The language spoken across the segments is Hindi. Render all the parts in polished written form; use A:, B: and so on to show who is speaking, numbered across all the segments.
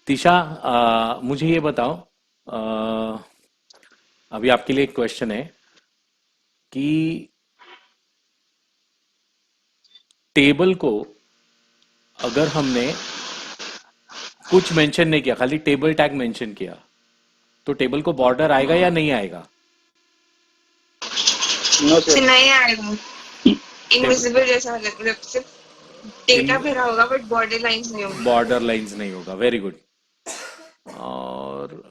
A: तिशा, मुझे ये बताओ। अभी आपके लिए एक क्वेश्चन है कि टेबल को अगर हमने कुछ मेंशन नहीं किया, खाली टेबल टैग मेंशन किया, तो टेबल को बॉर्डर आएगा या नहीं आएगा?
B: नो
C: से
B: सर।
C: नहीं आएगा।
A: टेबल
C: इनविजिबल जैसा मतलब सिर्फ
A: इन
C: डेटा भरा होगा बट बॉर्डर लाइंस नहीं होंगी।
A: बॉर्डर लाइंस नहीं होगा, वेरी गुड। और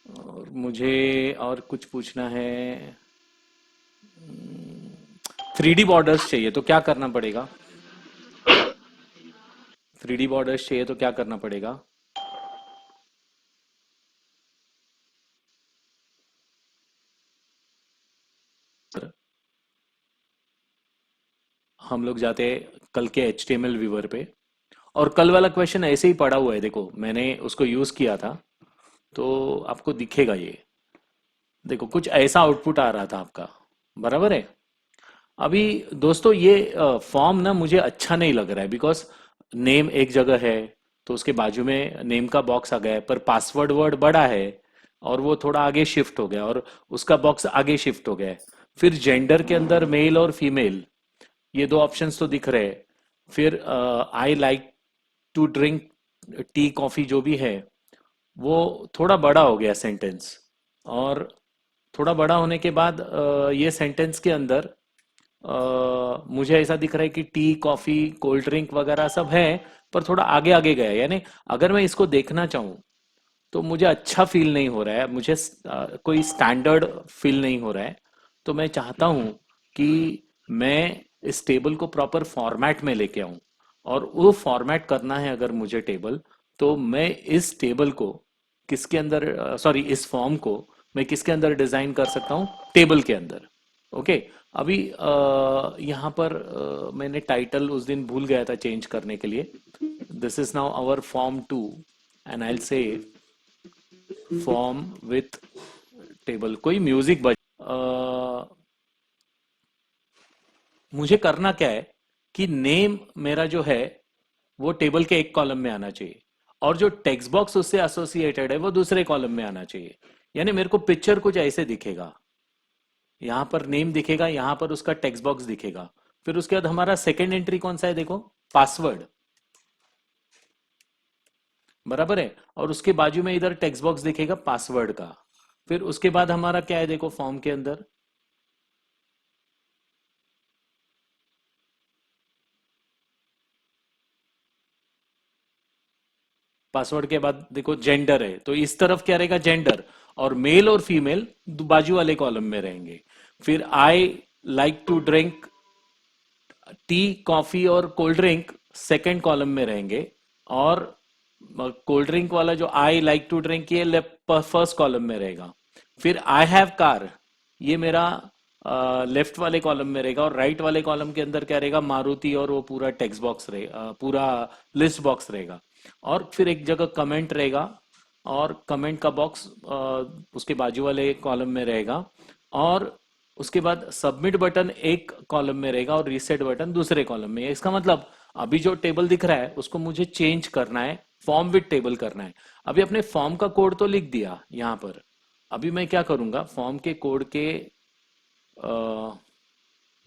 A: और मुझे और कुछ पूछना है। 3D बॉर्डर्स चाहिए तो क्या करना पड़ेगा? 3D बॉर्डर्स चाहिए तो क्या करना पड़ेगा? हम लोग जाते कल के HTML व्यूवर पे, और कल वाला क्वेश्चन ऐसे ही पड़ा हुआ है, देखो मैंने उसको यूज किया था, तो आपको दिखेगा ये। देखो कुछ ऐसा आउटपुट आ रहा था आपका, बराबर है। अभी दोस्तों ये फॉर्म ना मुझे अच्छा नहीं लग रहा है, बिकॉज नेम एक जगह है, तो उसके बाजू में नेम का बॉक्स आ गया है, पर पासवर्ड वर्ड बड़ा है और वो थोड़ा आगे शिफ्ट हो गया, और उसका बॉक्स आगे शिफ्ट हो गया है। फिर जेंडर के अंदर मेल और फीमेल, ये दो ऑप्शंस तो दिख रहे हैं। फिर I like to drink tea coffee जो भी है, वो थोड़ा बड़ा हो गया सेंटेंस। और थोड़ा बड़ा होने के बाद ये सेंटेंस के अंदर मुझे ऐसा दिख रहा है कि टी कॉफी कोल्ड ड्रिंक वगैरह सब है, पर थोड़ा आगे आगे गया है। यानी अगर मैं इसको देखना चाहूँ तो मुझे अच्छा फील नहीं हो रहा है, मुझे कोई स्टैंडर्ड फील नहीं हो रहा है। तो मैं चाहता हूँ कि मैं इस टेबल को प्रॉपर फॉर्मेट में लेके आऊँ, और वो फॉर्मेट करना है अगर मुझे टेबल, तो मैं इस टेबल को किसके अंदर, सॉरी इस फॉर्म को मैं किसके अंदर डिजाइन कर सकता हूँ? टेबल के अंदर। ओके। अभी यहाँ पर मैंने टाइटल उस दिन भूल गया था चेंज करने के लिए। This is now our form 2, and I will say form with table. कोई म्यूजिक बज मुझे करना क्या है कि नेम मेरा जो है वो टेबल के एक कॉलम में आना चाहिए, और जो टेक्स्ट बॉक्स उससे एसोसिएटेड है वो दूसरे कॉलम में आना चाहिए। यानी मेरे को पिक्चर कुछ ऐसे दिखेगा, यहां पर नेम दिखेगा, यहां पर उसका टेक्स्ट बॉक्स दिखेगा। फिर उसके बाद हमारा सेकेंड एंट्री कौन सा है? देखो, पासवर्ड, बराबर है। और उसके बाजू में इधर टेक्स्ट बॉक्स दिखेगा पासवर्ड का। फिर उसके बाद हमारा क्या है? देखो फॉर्म के अंदर पासवर्ड के बाद देखो जेंडर है, तो इस तरफ क्या रहेगा? जेंडर। और मेल और फीमेल बाजू वाले कॉलम में रहेंगे। फिर I like to drink tea coffee और कोल्ड ड्रिंक सेकेंड कॉलम में रहेंगे। और कोल्ड ड्रिंक वाला जो आई लाइक टू ड्रिंक, ये फर्स्ट कॉलम में रहेगा। फिर आई हैव कार, ये मेरा लेफ्ट वाले कॉलम में रहेगा, और राइट वाले कॉलम के अंदर क्या रहेगा? मारुति, और वो पूरा टेक्स्ट बॉक्स रहेगा, पूरा लिस्ट बॉक्स रहेगा। और फिर एक जगह कमेंट रहेगा, और कमेंट का बॉक्स उसके बाजू वाले कॉलम में रहेगा। और उसके बाद सबमिट बटन एक कॉलम में रहेगा और रीसेट बटन दूसरे कॉलम में। इसका मतलब अभी जो टेबल दिख रहा है उसको मुझे चेंज करना है, फॉर्म विद टेबल करना है। अभी अपने फॉर्म का कोड तो लिख दिया यहां पर। अभी मैं क्या करूंगा? फॉर्म के कोड के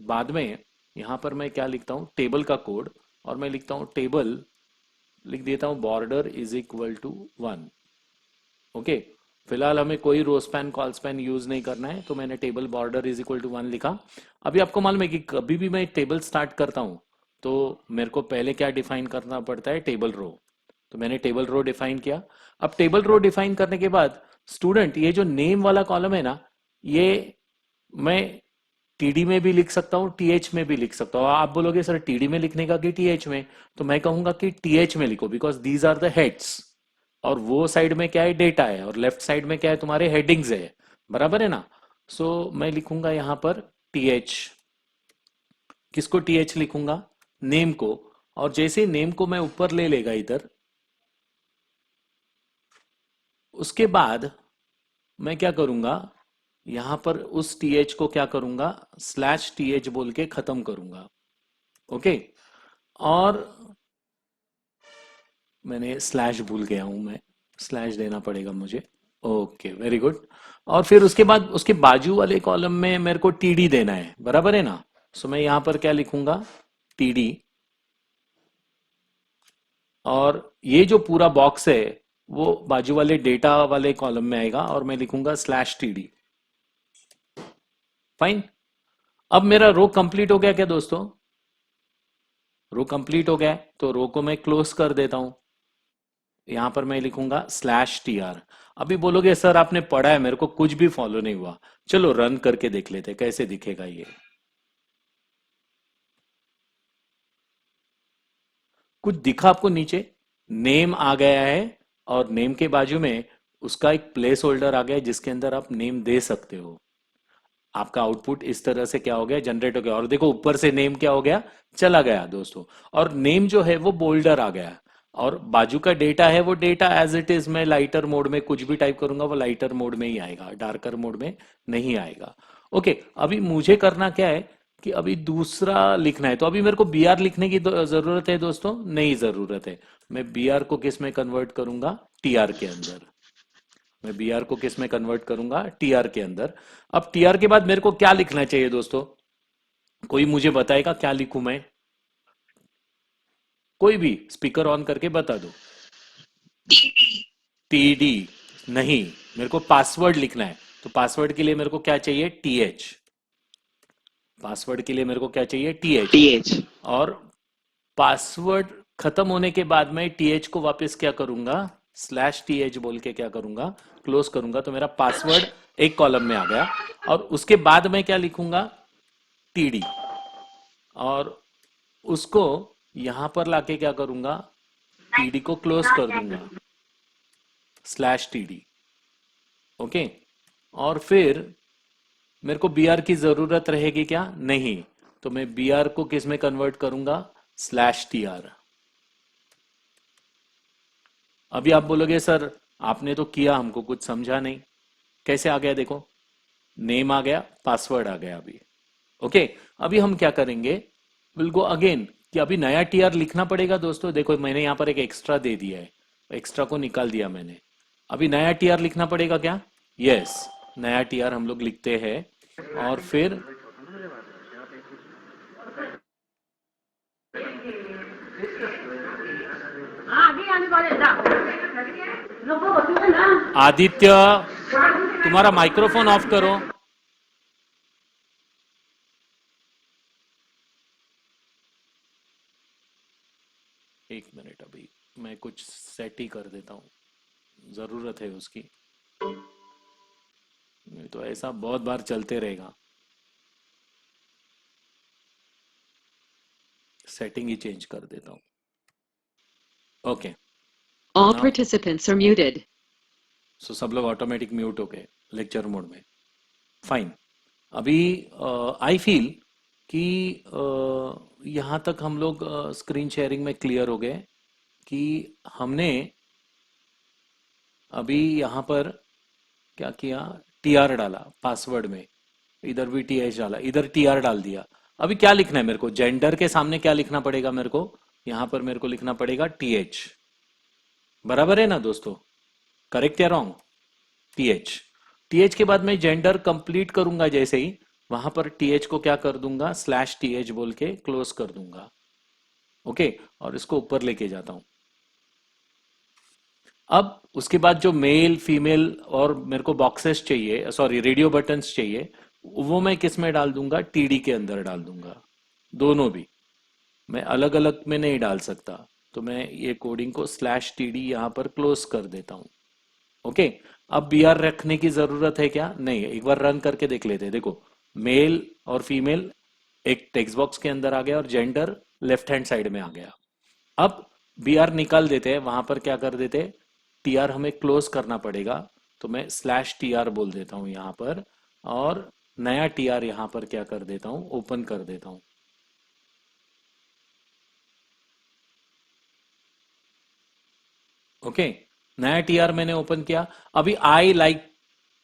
A: बाद में यहां पर मैं क्या लिखता हूं? टेबल का कोड। और मैं लिखता हूं टेबल, लिख देता हूं border is equal to 1। Okay. फिलहाल हमें कोई row span col span use नहीं करना है, तो मैंने table border is equal to 1 लिखा। अभी आपको मालूम है कि कभी भी मैं टेबल स्टार्ट करता हूं तो मेरे को पहले क्या डिफाइन करना पड़ता है? Table row. तो मैंने टेबल रो डिफाइन किया। अब टेबल रो डिफाइन करने के बाद स्टूडेंट, ये जो नेम वाला कॉलम है ना, ये मैं टीडी में भी लिख सकता हूँ, टीएच में भी लिख सकता हूँ। आप बोलोगे सर टीडी में लिखने का कि टीएच में? तो मैं कहूंगा कि टीएच में लिखो, because these are the heads. और वो साइड में क्या है? डेटा है, और लेफ्ट साइड में क्या है? तुम्हारे हेडिंग्स है, बराबर है ना? सो मैं लिखूंगा यहां पर टीएच। किसको टीएच लिखूंगा? नेम को। और जैसे ही नेम को मैं ऊपर ले लेगा इधर, उसके बाद मैं क्या करूंगा? यहां पर उस टीएच को क्या करूंगा, स्लैश टीएच बोल के खत्म करूंगा। ओके। और मैंने स्लैश भूल गया हूं मैं, स्लैश देना पड़ेगा मुझे। Okay, very good. और फिर उसके बाद उसके बाजू वाले कॉलम में मेरे को टीडी देना है, बराबर है ना। सो मैं यहां पर क्या लिखूंगा, टीडी। और ये जो पूरा बॉक्स है वो बाजू वाले डेटा वाले कॉलम में आएगा और मैं लिखूंगा स्लैश टीडी। फाइन। अब मेरा रो कंप्लीट हो गया क्या दोस्तों, रो कंप्लीट हो गया है, तो रो को मैं क्लोज कर देता हूं। यहां पर मैं लिखूंगा स्लैश टी आर। अभी बोलोगे सर आपने पढ़ा है, मेरे को कुछ भी फॉलो नहीं हुआ। चलो रन करके देख लेते कैसे दिखेगा ये। कुछ दिखा आपको नीचे, नेम आ गया है और नेम के बाजू में उसका एक प्लेस होल्डर आ गया है जिसके अंदर आप नेम दे सकते हो। आपका आउटपुट इस तरह से क्या हो गया, जनरेट हो गया। और देखो ऊपर से नेम क्या हो गया, चला गया दोस्तों। और नेम जो है वो बोल्डर आ गया। और बाजू का डेटा है वो डेटा एज इट इज, मैं लाइटर मोड में कुछ भी टाइप करूंगा वो लाइटर मोड में ही आएगा, डार्कर मोड में नहीं आएगा। ओके, अभी मुझे करना क्या है कि अभी दूसरा लिखना है। तो अभी मेरे को बी आर लिखने की जरूरत है दोस्तों, नहीं जरूरत है। मैं बी आर को किस में कन्वर्ट करूंगा, टी आर के अंदर। मैं बी आर को किस में कन्वर्ट करूंगा, टी आर के अंदर। अब टी आर के बाद मेरे को क्या लिखना चाहिए दोस्तों, कोई मुझे बताएगा क्या लिखूं मैं, कोई भी स्पीकर ऑन करके बता दो। टी डी नहीं, मेरे को पासवर्ड लिखना है। तो पासवर्ड के लिए मेरे को क्या चाहिए, टी एच। पासवर्ड के लिए मेरे को क्या चाहिए, टी एच।
B: TH
A: और पासवर्ड खत्म होने के बाद में टीएच को वापस क्या करूंगा, स्लैश टीएच बोल के क्या करूंगा, क्लोज करूंगा। तो मेरा पासवर्ड एक कॉलम में आ गया। और उसके बाद मैं क्या लिखूंगा, टीडी। और उसको यहां पर लाके क्या करूंगा, टीडी को क्लोज कर दूंगा, स्लैश टीडी। ओके। और फिर मेरे को बी आर की जरूरत रहेगी क्या, नहीं। तो मैं बी आर को किस में कन्वर्ट करूंगा, स्लैश टी आर। अभी आप बोलोगे सर आपने तो किया, हमको कुछ समझा नहीं। कैसे आ गया देखो, नेम आ गया, पासवर्ड आ गया अभी। ओके। अभी हम क्या करेंगे, विल गो अगेन, कि अभी नया टीआर लिखना पड़ेगा दोस्तों। देखो मैंने यहां पर एक एक्स्ट्रा दे दिया है, एक्स्ट्रा को निकाल दिया मैंने। अभी नया टीआर लिखना पड़ेगा क्या, यस। नया टीआर हम लोग लिखते हैं। और फिर आदित्य, तुम्हारा माइक्रोफोन ऑफ करो। एक मिनट, अभी मैं कुछ सेट ही कर देता हूँ, जरूरत है उसकी। नहीं तो ऐसा बहुत बार चलते रहेगा, सेटिंग ही चेंज कर देता हूँ। Okay.
D: All
A: now
D: participants are muted.
A: सो सब लोग ऑटोमेटिक म्यूट हो गए लेक्चर मोड में। फाइन। अभी आई फील कि यहाँ तक हम लोग स्क्रीन शेयरिंग में क्लियर हो गए कि हमने अभी यहाँ पर क्या किया, टीआर डाला पासवर्ड में, इधर भी टीएच डाला, इधर टीआर डाल दिया। अभी क्या लिखना है मेरे को, जेंडर के सामने क्या लिखना पड़ेगा मेरे को, यहाँ पर मेरे को लिखना पड़ेगा टीएच। बराबर है ना दोस्तों, करेक्ट या रॉन्ग, टीएच। टीएच के बाद मैं जेंडर कंप्लीट करूंगा जैसे ही, वहां पर टीएच को क्या कर दूंगा, स्लैश टीएच बोल के क्लोज कर दूंगा। ओके। और इसको ऊपर लेके जाता हूं। अब उसके बाद जो मेल फीमेल और मेरे को बॉक्सेस चाहिए, सॉरी रेडियो बटन्स चाहिए, वो मैं किस में डाल दूंगा, टीडी के अंदर डाल दूंगा। दोनों भी मैं अलग अलग में नहीं डाल सकता। तो मैं ये कोडिंग को स्लैश टीडी यहां पर क्लोज कर देता हूं। ओके। अब बी आर रखने की जरूरत है क्या, नहीं। एक बार रन करके देख लेते हैं। देखो मेल और फीमेल एक टेक्स्ट बॉक्स के अंदर आ गया और जेंडर लेफ्ट हैंड साइड में आ गया। अब बी आर निकाल देते हैं, वहां पर क्या कर देते, टी आर हमें क्लोज करना पड़ेगा। तो मैं स्लैश टी आर बोल देता हूं यहां पर। और नया टी आर यहां पर क्या कर देता हूं, ओपन कर देता हूं। ओके। नया टी आर मैंने ओपन किया। अभी आई लाइक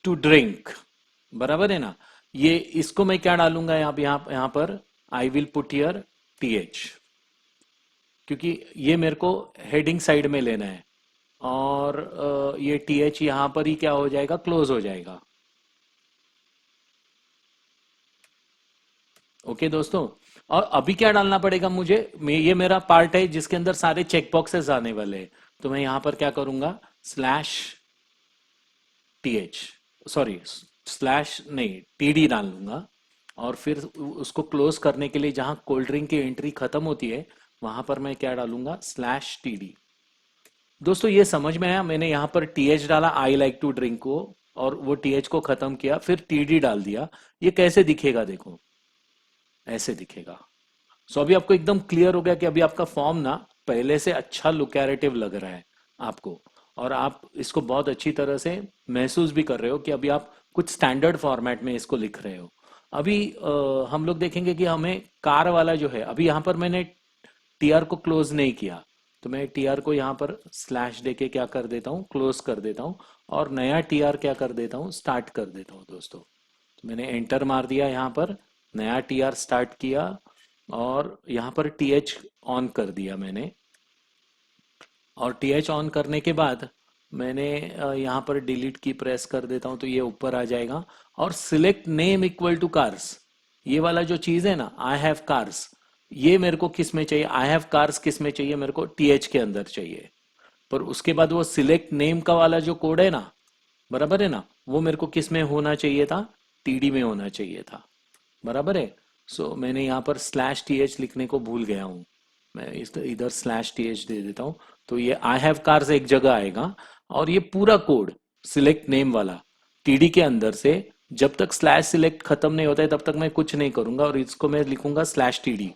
A: टू ड्रिंक, बराबर है ना। ये इसको मैं क्या डालूंगा यहाँ पर, I will put here TH, क्योंकि ये मेरे को हेडिंग साइड में लेना है। और ये टीएच यहाँ पर ही क्या हो जाएगा, क्लोज हो जाएगा। ओके दोस्तों। और अभी क्या डालना पड़ेगा मुझे, ये मेरा पार्ट है जिसके अंदर सारे चेक बॉक्सेस आने वाले हैं। तो मैं यहां पर क्या करूंगा, स्लैश टीएच, सॉरी स्लैश नहीं टीडी डाल लूंगा। और फिर उसको क्लोज करने के लिए जहां कोल्ड ड्रिंक की एंट्री खत्म होती है वहां पर मैं क्या डालूंगा, स्लैश टीडी। दोस्तों ये समझ में आया, मैंने यहाँ पर टीएच डाला आई लाइक टू ड्रिंक को, और वो टीएच को खत्म किया, फिर टीडी डाल दिया। ये कैसे दिखेगा देखो, ऐसे दिखेगा। सो अभी आपको एकदम क्लियर हो गया कि अभी आपका फॉर्म ना पहले से अच्छा लुकैरेटिव लग रहा है आपको, और आप इसको बहुत अच्छी तरह से महसूस भी कर रहे हो कि अभी आप कुछ स्टैंडर्ड फॉर्मेट में इसको लिख रहे हो। अभी हम लोग देखेंगे कि हमें कार वाला जो है, अभी यहाँ पर मैंने टीआर को क्लोज नहीं किया, तो मैं टीआर को यहाँ पर स्लैश देके क्या कर देता हूँ, क्लोज कर देता हूँ। और नया टीआर क्या कर देता हूँ, स्टार्ट कर देता हूँ दोस्तों। तो मैंने एंटर मार दिया, यहाँ पर नया टीआर स्टार्ट किया, और यहाँ पर टीएच ऑन कर दिया मैंने। और टीएच ऑन करने के बाद मैंने यहाँ पर डिलीट की प्रेस कर देता हूँ, तो ये ऊपर आ जाएगा। और select name equal to cars, ये वाला जो चीज है ना, आई हैव कार्स, ये मेरे को किस में चाहिए, आई हैव कार्स किस में चाहिए, मेरे को टीएच के अंदर चाहिए। पर उसके बाद वो सिलेक्ट नेम का वाला जो कोड है ना, बराबर है ना, वो मेरे को किस में होना चाहिए था, टीडी में होना चाहिए था। बराबर है। सो मैंने यहाँ पर स्लैश टीएच लिखने को भूल गया हूँ, मैं इधर स्लैश टीएच दे देता हूँ। तो ये आई हैव कार्स एक जगह आएगा, और ये पूरा कोड सिलेक्ट नेम वाला टीडी के अंदर से, जब तक स्लैश सिलेक्ट खत्म नहीं होता है तब तक मैं कुछ नहीं करूंगा, और इसको मैं लिखूंगा स्लैश टीडी।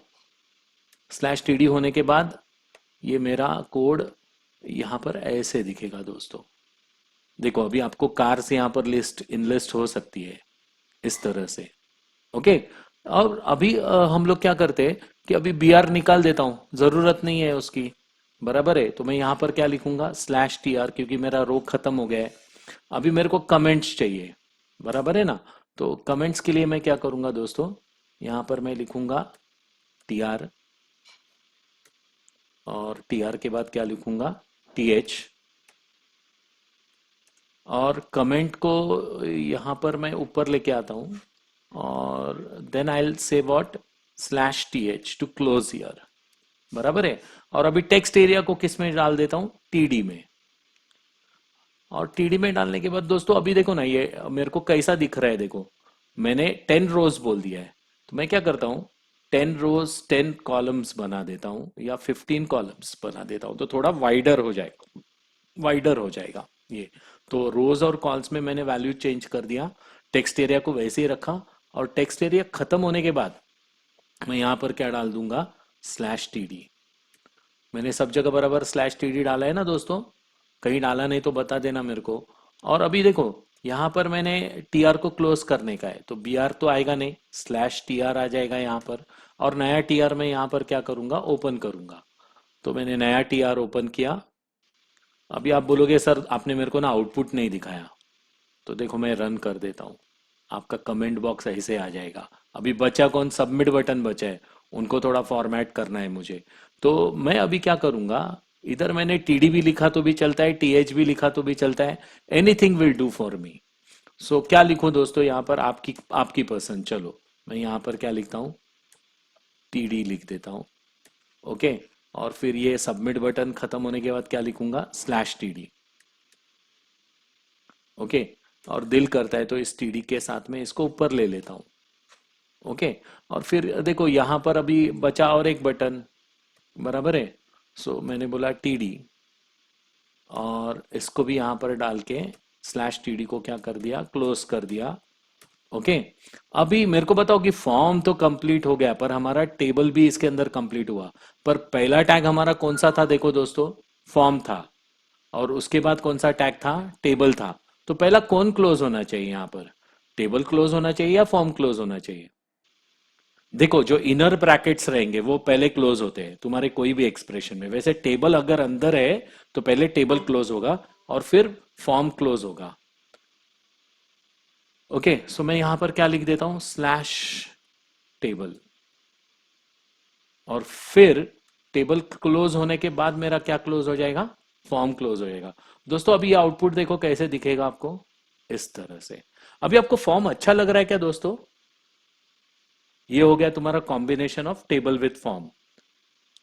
A: स्लैश टीडी होने के बाद ये मेरा कोड यहाँ पर ऐसे दिखेगा दोस्तों। देखो अभी आपको कार्स यहाँ पर लिस्ट इनलिस्ट हो सकती है इस तरह से। ओके। और अभी हम लोग क्या करते हैं कि अभी बी आर निकाल देता हूं, जरूरत नहीं है उसकी। बराबर है। तो मैं यहां पर क्या लिखूंगा, स्लैश टी आर, क्योंकि मेरा रो खत्म हो गया है। अभी मेरे को कमेंट्स चाहिए, बराबर है ना। तो कमेंट्स के लिए मैं क्या करूंगा दोस्तों, यहां पर मैं लिखूंगा टी आर, और टी आर के बाद क्या लिखूंगा, टी एच। और कमेंट को यहां पर मैं ऊपर लेके आता हूं, और then I will say what, slash T H to close here. बराबर है। और अभी टेक्स्ट एरिया को किस में डाल देता हूं, टीडी में। और टीडी में डालने के बाद दोस्तों अभी देखो ना, ये मेरे को कैसा दिख रहा है, देखो मैंने 10 रोज बोल दिया है। तो मैं क्या करता हूं, 10 रोज 10 कॉलम्स बना देता हूं, या 15 कॉलम्स बना देता हूं, तो थोड़ा वाइडर हो जाएगा, वाइडर हो जाएगा ये। तो रोज और कॉल्स में मैंने वैल्यू चेंज कर दिया, टेक्स्ट एरिया को वैसे ही रखा। और टेक्स्ट एरिया खत्म होने के बाद मैं यहां पर क्या डाल दूंगा, स्लैश टीडी। मैंने सब जगह बराबर स्लैश टीडी डाला है ना दोस्तों, कहीं डाला नहीं तो बता देना मेरे को। और अभी देखो यहां पर मैंने टीआर को क्लोज करने का है, तो बी आर तो आएगा नहीं, स्लैश टीआर आ जाएगा यहाँ पर। और नया टीआर मैं यहाँ पर क्या करूंगा, ओपन करूंगा। तो मैंने नया टीआर ओपन किया। अभी आप बोलोगे सर आपने मेरे को ना आउटपुट नहीं दिखाया, तो देखो मैं रन कर देता हूँ, आपका कमेंट बॉक्स ऐसे आ जाएगा। अभी बचा कौन, सबमिट बटन बचा है, उनको थोड़ा फॉर्मेट करना है मुझे। तो मैं अभी क्या करूंगा, इधर मैंने टीडी भी लिखा तो भी चलता है, टीएच भी लिखा तो भी चलता है, anything will do for me. So क्या लिखूं दोस्तों यहाँ पर, आपकी आपकी पसंद। चलो मैं यहाँ पर क्या लिखता हूँ, टीडी लिख देता हूँ। ओके। और फिर ये सबमिट बटन खत्म होने के बाद क्या लिखूंगा, स्लैश टीडी। ओके। और दिल करता है तो इस टीडी के साथ में इसको ऊपर ले लेता हूं। ओके। और फिर देखो यहां पर अभी बचा और एक बटन, बराबर है। सो मैंने बोला टीडी, और इसको भी यहां पर डाल के स्लैश टीडी को क्या कर दिया, क्लोज कर दिया। ओके। अभी मेरे को बताओ कि फॉर्म तो कंप्लीट हो गया, पर हमारा टेबल भी इसके अंदर कंप्लीट हुआ। पर पहला टैग हमारा कौन सा था, देखो दोस्तों, फॉर्म था। और उसके बाद कौन सा टैग था, टेबल था। तो पहला कौन क्लोज होना चाहिए यहाँ पर, टेबल क्लोज होना चाहिए या फॉर्म क्लोज होना चाहिए। देखो जो इनर ब्रैकेट्स रहेंगे वो पहले क्लोज होते हैं तुम्हारे कोई भी एक्सप्रेशन में। वैसे टेबल अगर अंदर है तो पहले टेबल क्लोज होगा और फिर फॉर्म क्लोज होगा। ओके, सो मैं यहां पर क्या लिख देता हूं, स्लैश टेबल, और फिर टेबल क्लोज होने के बाद मेरा क्या क्लोज हो जाएगा, फॉर्म क्लोज हो जाएगा। दोस्तों अभी आउटपुट देखो कैसे दिखेगा आपको, इस तरह से। अभी आपको फॉर्म अच्छा लग रहा है क्या दोस्तों? ये हो गया तुम्हारा combination of table with form.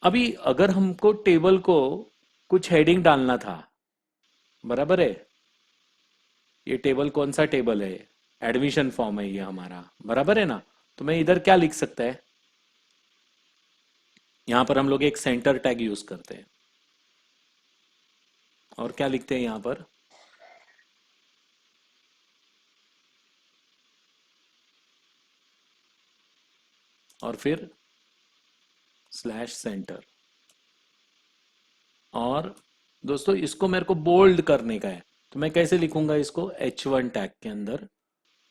A: अभी अगर हमको टेबल को कुछ हेडिंग डालना था, बराबर है, ये टेबल कौन सा टेबल है, एडमिशन फॉर्म है ये हमारा, बराबर है ना? तो मैं इधर क्या लिख सकता है, यहां पर हम लोग एक सेंटर टैग यूज करते हैं, और क्या लिखते हैं यहां पर, और फिर स्लैश सेंटर। और दोस्तों इसको मेरे को बोल्ड करने का है, तो मैं कैसे लिखूंगा इसको, H1 टैग के अंदर,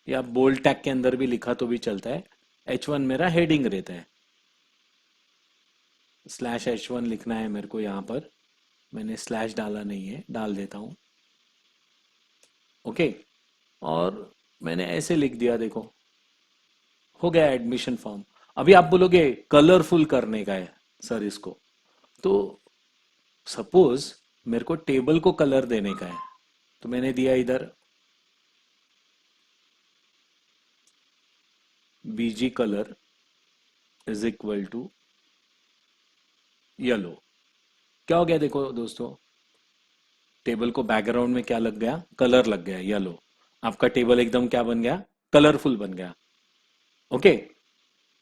A: या बोल्ड टैग के अंदर भी लिखा तो भी चलता है। H1 मेरा हेडिंग रहता है, स्लैश H1 लिखना है मेरे को यहाँ पर, मैंने स्लैश डाला नहीं है, डाल देता हूँ। ओके, और मैंने ऐसे लिख दिया, देखो हो गया एडमिशन फॉर्म। अभी आप बोलोगे कलरफुल करने का है सर इसको, तो सपोज मेरे को टेबल को कलर देने का है, तो मैंने दिया इधर BG colour is equal to yellow. क्या हो गया देखो दोस्तों, टेबल को बैकग्राउंड में क्या लग गया, कलर लग गया येलो। आपका टेबल एकदम क्या बन गया, कलरफुल बन गया। ओके,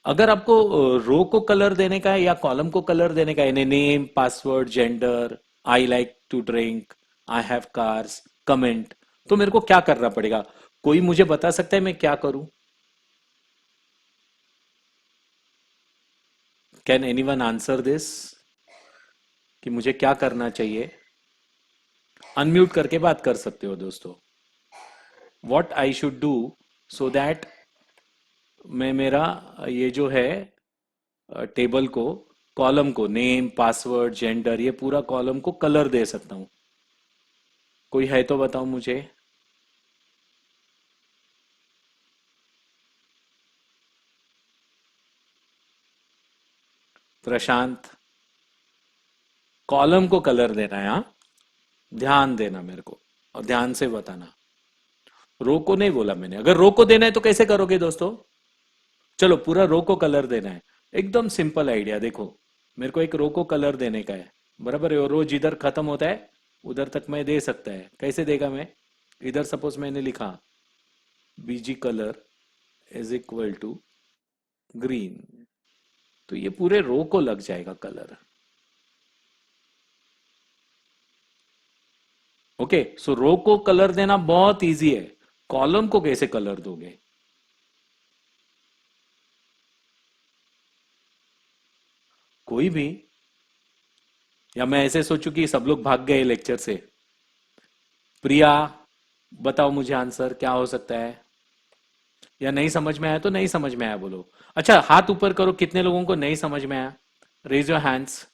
A: अगर आपको रो को कलर देने का है या कॉलम को कलर देने का है, name, password, gender, I like to drink, I have cars, comment, तो मेरे को क्या करना पड़ेगा? कोई मुझे बता सकता है मैं क्या करूं? कैन एनीवन आंसर दिस, कि मुझे क्या करना चाहिए? अनम्यूट करके बात कर सकते हो दोस्तों। What I should do so that मैं मेरा ये जो है टेबल को, कॉलम को, नेम, पासवर्ड, जेंडर, ये पूरा कॉलम को कलर दे सकता हूं? कोई है तो बताओ मुझे। प्रशांत, कॉलम को कलर देना है, हाँ, ध्यान देना मेरे को, और ध्यान से बताना। रो को नहीं बोला मैंने, अगर रो को देना है तो कैसे करोगे दोस्तों? चलो पूरा रो को कलर देना है, एकदम सिंपल आइडिया। देखो मेरे को एक रो को कलर देने का है, बराबर है, और रो जिधर खत्म होता है उधर तक मैं दे सकता है। कैसे देगा मैं, इधर सपोज मैंने लिखा BG colour is equal to green, तो ये पूरे रो को लग जाएगा कलर। ओके, सो रो को कलर देना बहुत इजी है, कॉलम को कैसे कलर दोगे? कोई भी, या मैं ऐसे सोचूं कि सब लोग भाग गए लेक्चर से? प्रिया, बताओ मुझे आंसर क्या हो सकता है, या नहीं समझ में आया तो नहीं समझ में आया बोलो। अच्छा हाथ ऊपर करो, कितने लोगों को नहीं समझ में आया, रेज योर हैंड्स।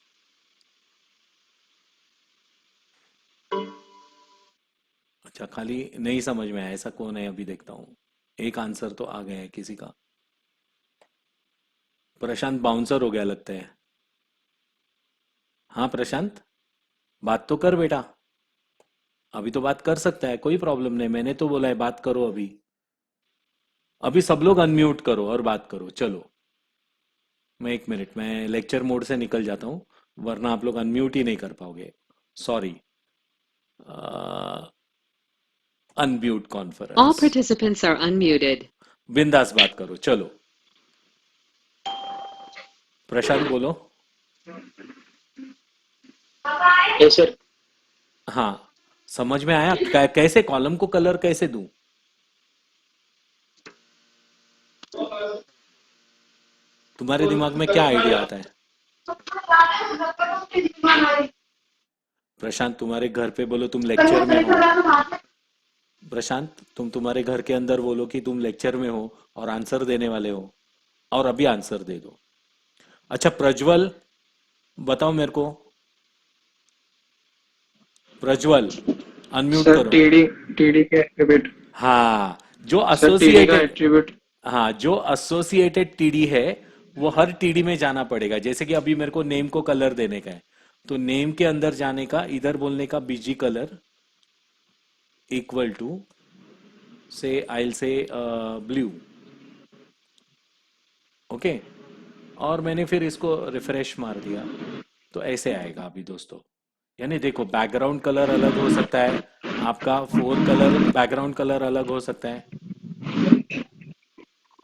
A: अच्छा खाली नहीं समझ में आया, ऐसा कौन है, अभी देखता हूं। एक आंसर तो आ गया है किसी का, प्रशांत बाउंसर हो गया लगता है। हाँ प्रशांत, बात तो कर बेटा, अभी तो बात कर सकता है, कोई प्रॉब्लम नहीं, मैंने तो बोला है बात करो अभी। अभी सब लोग अनम्यूट करो और बात करो, चलो। मैं एक मिनट, मैं लेक्चर मोड से निकल जाता हूँ, वरना आप लोग अनम्यूट ही नहीं कर पाओगे। Sorry, unmute
D: All
A: conference.
D: participants are unmuted.
A: बिंदास बात करो, चलो। प्रशांत बोलो।
B: Yes sir.
A: हाँ, समझ में आया कैसे कॉलम को कलर कैसे दूं? तुम्हारे दिमाग में क्या आइडिया आता है? प्रशांत तुम्हारे घर पे बोलो तुम लेक्चर में हो, प्रशांत तुम तुम्हारे घर के अंदर बोलो कि तुम लेक्चर में हो और आंसर देने वाले हो, और अभी आंसर दे दो। अच्छा प्रज्वल, बताओ मेरे को, प्रज्वल अनम्यूट
B: सर
A: करो।
B: टीडी टीडी के रिपीट।
A: हाँ, जो
B: सर टीडी का
A: एसोसिएटेड,
B: एट्रीब्यूट।
A: हाँ जो एसोसिएटेड टीडी है वो हर टीडी में जाना पड़ेगा। जैसे कि अभी मेरे को नेम को कलर देने का है, तो नेम के अंदर जाने का, इधर बोलने का बीजी कलर इक्वल टू से आई से ब्लू। ओके, और मैंने फिर इसको रिफ्रेश मार दिया तो ऐसे आएगा अभी दोस्तों। यानी देखो बैकग्राउंड कलर अलग हो सकता है, आपका फोर कलर बैकग्राउंड कलर अलग हो सकता है,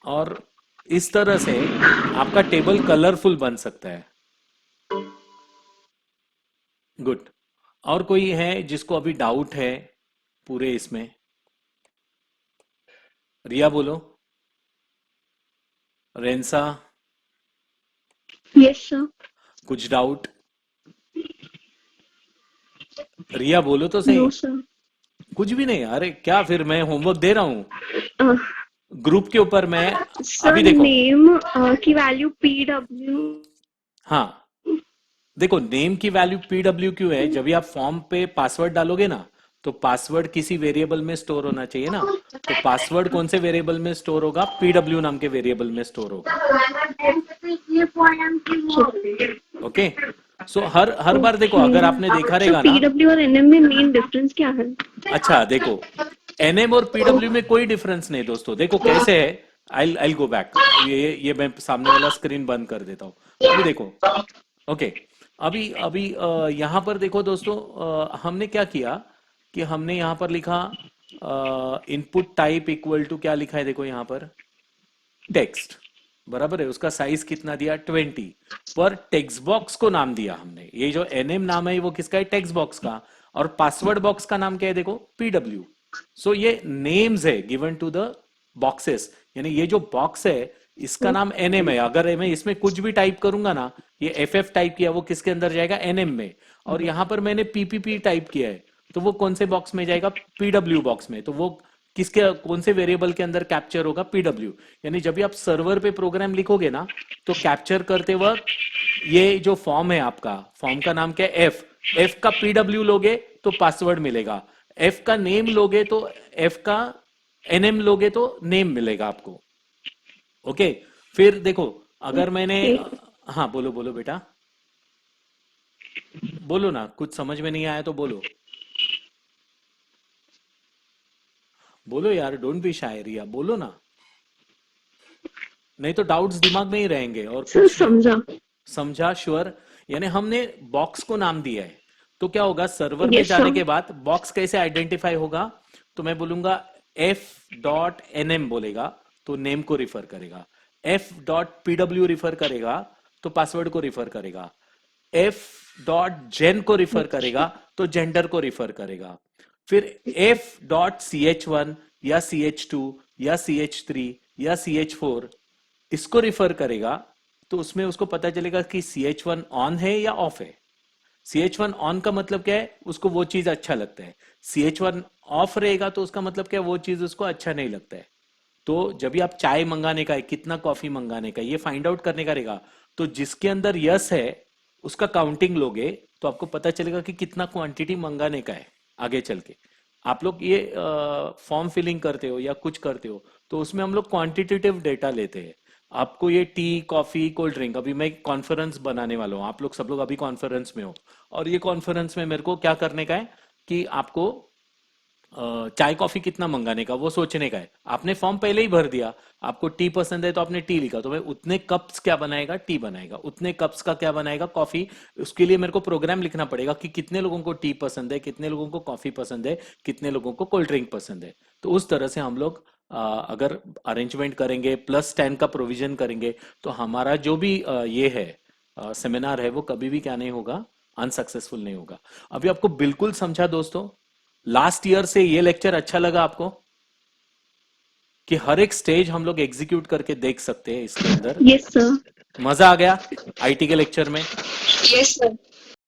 A: और इस तरह से आपका टेबल कलरफुल बन सकता है। गुड। और कोई है जिसको अभी डाउट है पूरे इसमें? रिया बोलो। रेंसा,
E: Yes, sir.
A: कुछ डाउट? रिया बोलो तो
E: No,
A: सही।
E: sir.
A: कुछ भी नहीं? अरे क्या, फिर मैं होमवर्क दे रहा हूँ
E: Uh,
A: ग्रुप के ऊपर। मैं
E: sir,
A: अभी देखो,
E: name की value PW.
A: हाँ देखो, नेम की वैल्यू पीडब्ल्यू क्यों है? जब भी आप फॉर्म पे पासवर्ड डालोगे ना, तो पासवर्ड किसी वेरिएबल में स्टोर होना चाहिए ना। तो पासवर्ड कौन से वेरिएबल में स्टोर होगा? पीडब्ल्यू नाम के वेरिएबल में स्टोर होगा। ओके, सो हर हर बार देखो, अगर आपने देखा
E: So
A: रहेगा ना।
E: PW और NM में main difference क्या है?
A: अच्छा देखो, एनएम और पीडब्ल्यू में कोई डिफरेंस नहीं दोस्तों। देखो कैसे है, आई गो बैक। ये मैं सामने वाला स्क्रीन बंद कर देता हूँ। अभी देखो, ओके, अभी अभी यहाँ पर देखो दोस्तों, हमने क्या किया कि हमने यहाँ पर लिखा इनपुट टाइप इक्वल टू, क्या लिखा है देखो यहाँ पर, टेक्स्ट, बराबर है। उसका साइज कितना दिया? 20। पर टेक्स्ट बॉक्स को नाम दिया हमने, ये जो एनएम नाम है वो किसका है? टेक्स्ट बॉक्स का। और पासवर्ड बॉक्स का नाम क्या है देखो? पीडब्ल्यू। सो ये नेम्स है गिवन टू द बॉक्सेस, यानी ये जो बॉक्स है इसका नाम एनएम है। अगर मैं इसमें कुछ भी टाइप करूंगा ना, ये एफ टाइप किया, वो किसके अंदर जाएगा? एनएम में। और यहां पर मैंने पीपीपी टाइप किया है, तो वो कौन से बॉक्स में जाएगा? पीडब्ल्यू बॉक्स में। तो वो किसके, कौन से वेरिएबल के अंदर कैप्चर होगा? पीडब्ल्यू। यानी जब भी आप सर्वर पे प्रोग्राम लिखोगे ना, तो कैप्चर करते वक्त ये जो फॉर्म है आपका, फॉर्म का नाम क्या है? एफ का पीडब्ल्यू लोगे तो पासवर्ड मिलेगा, एफ का नेम लोगे तो, एफ का एनएम लोगे तो नेम मिलेगा आपको। ओके, फिर देखो, अगर मैंने, हाँ बोलो बोलो बेटा, बोलो ना, कुछ समझ में नहीं आया तो बोलो, बोलो यार, डोंट बी शाय रिया, बोलो ना, नहीं तो डाउट्स दिमाग में ही रहेंगे और
E: Sir,
A: कुछ नहीं।
E: समझा.
A: समझा? श्योर? यानी हमने बॉक्स को नाम दिया है, तो क्या होगा सर्वर में
E: Yes,
A: जाने
E: sir.
A: के बाद बॉक्स कैसे आइडेंटिफाई होगा? तो मैं बोलूंगा f.nm बोलेगा तो नेम को रिफर करेगा, f.pw रिफर करेगा तो पासवर्ड को रिफर करेगा, f.gen को रिफर करेगा तो जेंडर को रिफर करेगा, फिर f.ch1 या ch2 या ch3 या ch4 इसको रिफर करेगा, तो उसमें उसको पता चलेगा कि ch1 ऑन है या ऑफ है। ch1 ऑन का मतलब क्या है? उसको वो चीज अच्छा लगता है। ch1 ऑफ रहेगा तो उसका मतलब क्या है? वो चीज उसको अच्छा नहीं लगता है। तो जब भी आप चाय मंगाने का है, कितना कॉफी मंगाने का है, ये फाइंड आउट करने का रहेगा। तो जिसके अंदर यस है उसका काउंटिंग लोगे तो आपको पता चलेगा कि कितना क्वांटिटी मंगाने का है। आगे चल के आप लोग ये फॉर्म फिलिंग करते हो या कुछ करते हो, तो उसमें हम लोग क्वांटिटेटिव डेटा लेते हैं। आपको ये टी, कॉफी, कोल्ड ड्रिंक, अभी मैं कॉन्फ्रेंस बनाने वाला हूँ, आप लोग सब लोग अभी कॉन्फ्रेंस में हो, और ये कॉन्फ्रेंस में मेरे को क्या करने का है कि आपको चाय कॉफी कितना मंगाने का वो सोचने का है। आपने फॉर्म पहले ही भर दिया, आपको टी पसंद है तो आपने टी लिखा, तो भाई उतने कप्स क्या बनाएगा? टी बनाएगा। उतने कप्स का क्या बनाएगा? कॉफी। उसके लिए मेरे को प्रोग्राम लिखना पड़ेगा कि कितने लोगों को टी पसंद है, कितने लोगों को कॉफी पसंद है, कितने लोगों को कोल्ड ड्रिंक पसंद है। तो उस तरह से हम लोग अगर अरेंजमेंट करेंगे, +10 का प्रोविजन करेंगे, तो हमारा जो भी ये है सेमिनार है वो कभी भी क्या नहीं होगा? अनसक्सेसफुल नहीं होगा। अभी आपको बिल्कुल समझा दोस्तों? लास्ट ईयर से ये लेक्चर अच्छा लगा आपको कि हर एक स्टेज हम लोग एग्जीक्यूट करके देख सकते हैं इसके अंदर?
E: Yes, sir.
A: मजा आ गया आईटी के लेक्चर में?
C: Yes, sir.